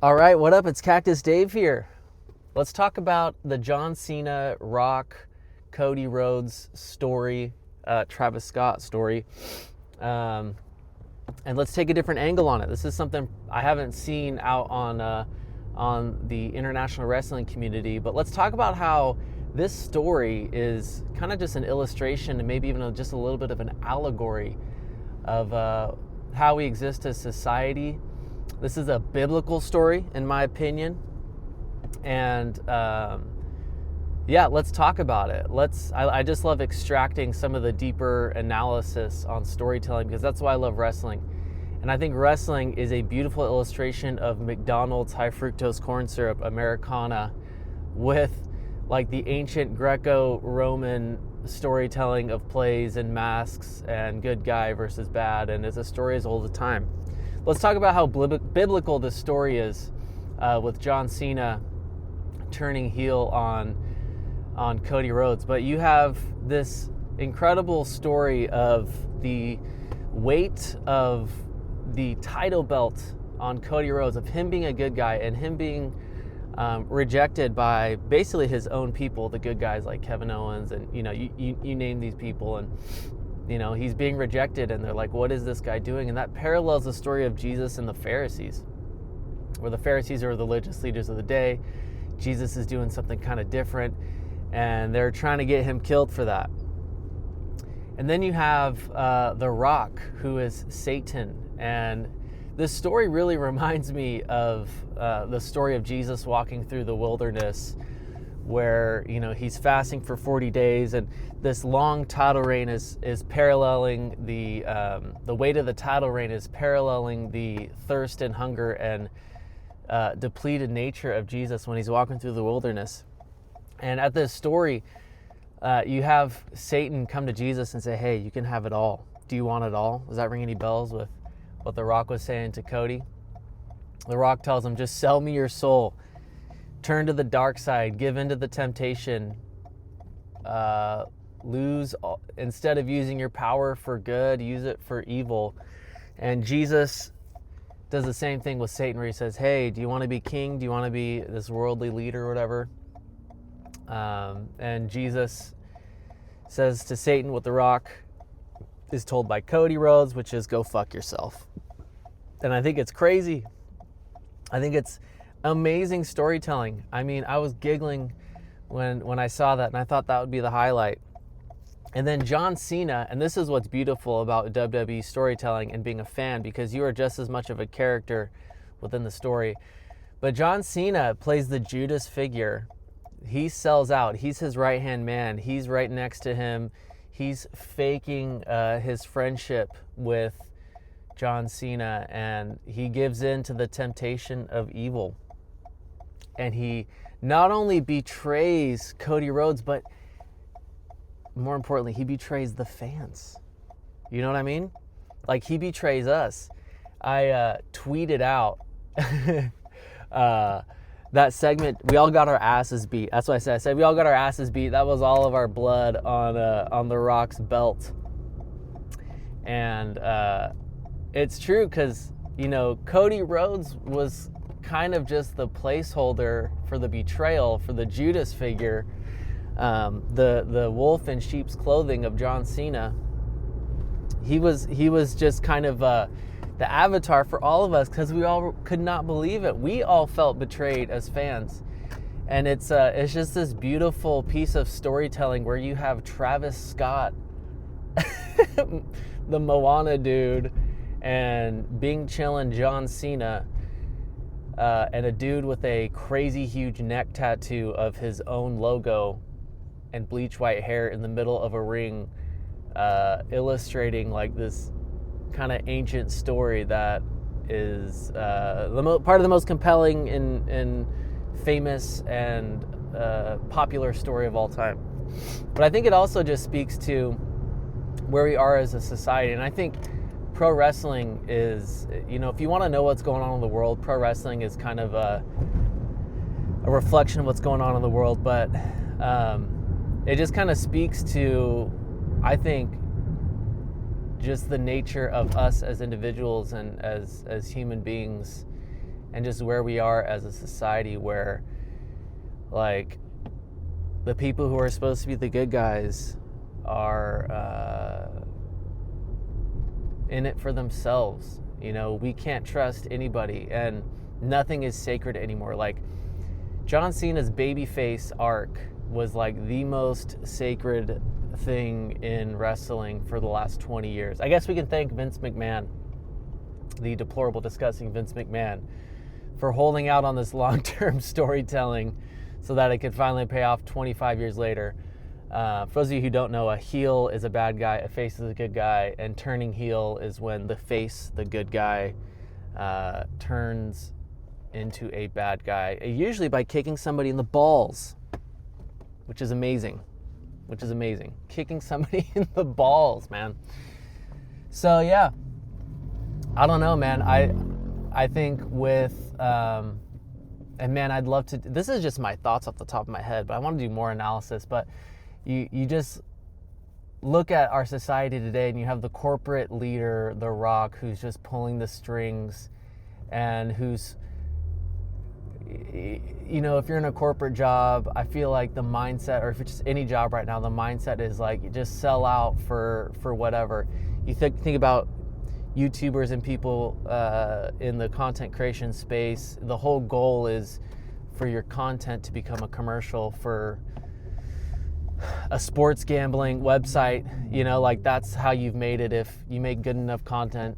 All right, what up? It's Cactus Dave here. Let's talk about the John Cena, Rock, Cody Rhodes story, Travis Scott story. And let's take a different angle on it. This is something I haven't seen out on the international wrestling community, but let's talk about how this story is kind of just an illustration and maybe even just a little bit of an allegory of how we exist as society. This is a biblical story, in my opinion, and let's talk about it. I just love extracting some of the deeper analysis on storytelling because that's why I love wrestling. And I think wrestling is a beautiful illustration of McDonald's high fructose corn syrup Americana with like the ancient Greco-Roman storytelling of plays and masks and good guy versus bad, and it's a story as old as time. Let's talk about how biblical this story is with John Cena turning heel on Cody Rhodes. But you have this incredible story of the weight of the title belt on Cody Rhodes, of him being a good guy and him being rejected by basically his own people, the good guys like Kevin Owens, and you name these people, and he's being rejected, and they're like, what is this guy doing? And that parallels the story of Jesus and the Pharisees, where the Pharisees are the religious leaders of the day. Jesus is doing something kind of different, and they're trying to get him killed for that. And then you have The Rock, who is Satan. And this story really reminds me of the story of Jesus walking through the wilderness, where he's fasting for 40 days, and this long title reign is paralleling the weight of the title reign is paralleling the thirst and hunger and depleted nature of Jesus when he's walking through the wilderness. And at this story, you have Satan come to Jesus and say, hey, you can have it all. Do you want it all? Does that ring any bells with what The Rock was saying to Cody? The Rock tells him, just sell me your soul. Turn to the dark side, give into the temptation, instead of using your power for good, use it for evil. And Jesus does the same thing with Satan, where he says, hey, do you want to be king? Do you want to be this worldly leader or whatever? And Jesus says to Satan what The Rock is told by Cody Rhodes, which is go fuck yourself. And I think it's crazy. I think it's amazing storytelling. I mean, I was giggling when I saw that, and I thought that would be the highlight. And then John Cena, and this is what's beautiful about WWE storytelling and being a fan, because you are just as much of a character within the story. But John Cena plays the Judas figure. He sells out. He's his right-hand man. He's right next to him. He's faking his friendship with John Cena, and he gives in to the temptation of evil. And he not only betrays Cody Rhodes, but more importantly, he betrays the fans. You know what I mean? Like, he betrays us. I tweeted out that segment, we all got our asses beat. That's what I said. I said we all got our asses beat. That was all of our blood on The Rock's belt. And it's true, because Cody Rhodes was kind of just the placeholder for the betrayal, for the Judas figure, the wolf in sheep's clothing of John Cena. He was just kind of the avatar for all of us, because we all could not believe it. We all felt betrayed as fans. And it's just this beautiful piece of storytelling where you have Travis Scott, the Moana dude, and Bing Chillin' John Cena, and a dude with a crazy huge neck tattoo of his own logo and bleach white hair in the middle of a ring, illustrating like this kind of ancient story that is part of the most compelling and famous and popular story of all time. But I think it also just speaks to where we are as a society. And I think pro wrestling is, if you want to know what's going on in the world, pro wrestling is kind of a reflection of what's going on in the world. But it just kind of speaks to, I think, just the nature of us as individuals and as human beings, and just where we are as a society, where like the people who are supposed to be the good guys are in it for themselves. You know, we can't trust anybody, and nothing is sacred anymore. Like John Cena's babyface arc was like the most sacred thing in wrestling for the last 20 years. I guess we can thank Vince McMahon, the deplorable, disgusting Vince McMahon, for holding out on this long-term storytelling so that it could finally pay off 25 years later. For those of you who don't know, a heel is a bad guy, a face is a good guy, and turning heel is when the face, the good guy, turns into a bad guy, usually by kicking somebody in the balls, which is amazing. Kicking somebody in the balls, man. So yeah, I don't know, man. I think with, and man, I'd love to, this is just my thoughts off the top of my head, but I want to do more analysis. But you just look at our society today, and you have the corporate leader, The Rock, who's just pulling the strings, and who's, you know, if you're in a corporate job, I feel like the mindset, or if it's just any job right now, the mindset is like, you just sell out for whatever. You think about YouTubers and people in the content creation space. The whole goal is for your content to become a commercial for a sports gambling website. You know, like that's how you've made it. If you make good enough content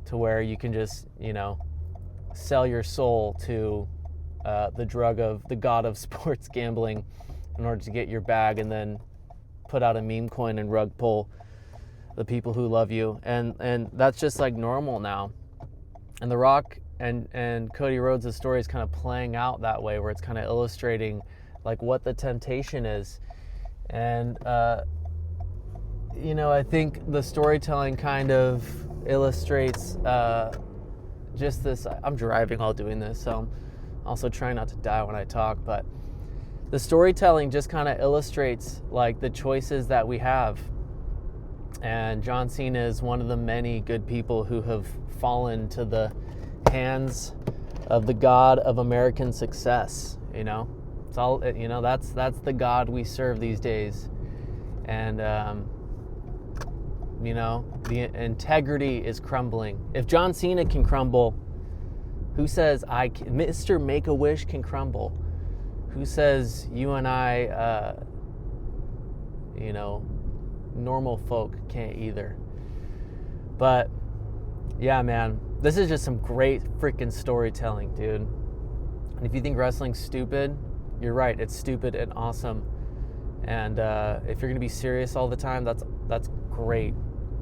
to where you can just, you know, sell your soul to the drug of the god of sports gambling in order to get your bag, and then put out a meme coin and rug pull the people who love you, and that's just like normal now. And The Rock and Cody Rhodes' story is kind of playing out that way, where it's kind of illustrating like what the temptation is. And you know, I think the storytelling kind of illustrates just this. I'm driving while doing this, so I'm also trying not to die when I talk, but the storytelling just kind of illustrates like the choices that we have. And John Cena is one of the many good people who have fallen to the hands of the god of American success. You know, it's all, you know, that's the god we serve these days. And you know, the integrity is crumbling. If John Cena can crumble, who says Mr. Make-A-Wish can crumble? Who says you and I, you know, normal folk can't either? But yeah, man, this is just some great freaking storytelling, dude. And if you think wrestling's stupid, you're right. It's stupid and awesome. And if you're gonna be serious all the time, that's great.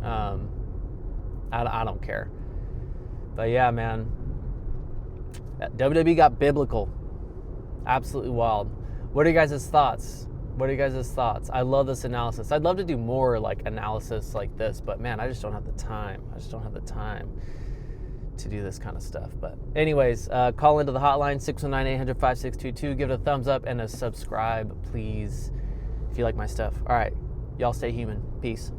I don't care. But yeah, man, WWE got biblical. Absolutely wild. What are you guys' thoughts? I love this analysis. I'd love to do more like analysis like this, but man, I just don't have the time. To do this kind of stuff. But anyways, call into the hotline, 619-800-5622. Give it a thumbs up and a subscribe, please, if you like my stuff. All right, y'all stay human. Peace.